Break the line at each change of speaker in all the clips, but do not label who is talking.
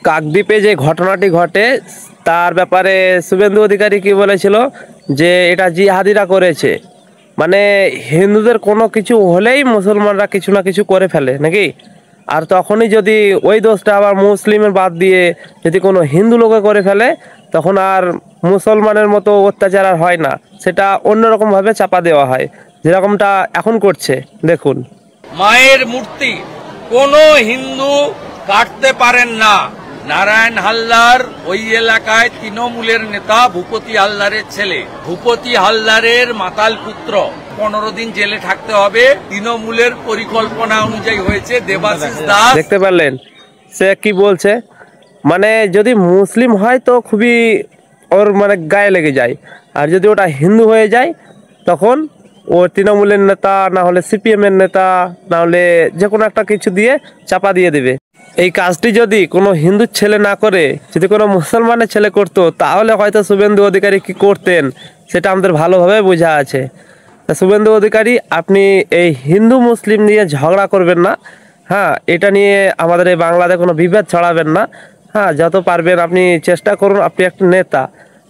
কাকদ্বীপে যে ঘটনাটি ঘটে তার ব্যাপারে শুভেন্দু অধিকারী কি বলেছিল, যে এটা জিহাদিরা করেছে, মানে হিন্দুদের কোনো কিছু হলেই মুসলমানরা কিছু না কিছু করে ফেলে নাকি। আর তখনই যদি ওই দোষটা আবার মুসলিমের বাদ দিয়ে যদি কোনো হিন্দু লোকে করে ফেলে, তখন আর মুসলমানের মতো অত্যাচার আর হয় না, সেটা অন্যরকমভাবে চাপা দেওয়া হয়, যেরকমটা এখন করছে। দেখুন,
মায়ের মূর্তি কোনো হিন্দু কাটতে পারেন না। নারায়ণ হালদার ওই এলাকায় তৃণমূলের নেতা ভূপতি হালদারের ছেলে, ভূপতি হালদারের মাতাল পুত্র, 15 দিন জেলে থাকতে হবে। তৃণমূলের পরিকল্পনা অনুযায়ী হয়েছে। দেবাশিস দাস
দেখতে পারলেন সে কি বলছে, মানে যদি মুসলিম হয় তো খুবই ওর মানে গায়ে লেগে যায়, আর যদি ওটা হিন্দু হয়ে যায় তখন ও তৃণমূলের নেতা, না হলে সিপিএমের নেতা, না হলে যে কোনো একটা কিছু দিয়ে চাপা দিয়ে দেবে। এই কাজটি যদি কোনো হিন্দুর ছেলে না করে যদি কোনো মুসলমানের ছেলে করতো, তাহলে হয়তো শুভেন্দু অধিকারী কি করতেন সেটা আমাদের ভালোভাবে বোঝা আছে। তা শুভেন্দু অধিকারী, আপনি এই হিন্দু মুসলিম নিয়ে ঝগড়া করবেন না। হ্যাঁ, এটা নিয়ে আমাদের এই বাংলাতে কোনো বিভেদ ছড়াবেন না। হ্যাঁ, যত পারবেন আপনি চেষ্টা করুন। আপনি একটা নেতা,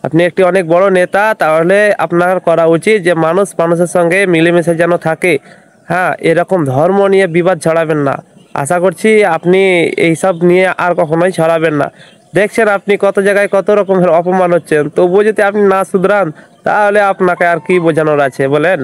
আপনি একটি অনেক বড় নেতা, তাহলে আপনার করা উচিত যে মানুষ মানুষের সঙ্গে মিলেমিশে যেন থাকে। হ্যাঁ, এরকম ধর্ম নিয়ে বিবাদ ছড়াবেন না। আশা করছি আপনি এইসব নিয়ে আর কখনোই ছড়াবেন না। দেখছেন আপনি কত জায়গায় কত রকমের অপমান হচ্ছেন, তবুও যদি আপনি না শুধরান তাহলে আপনাকে আর কি বোঝানোর আছে বলেন।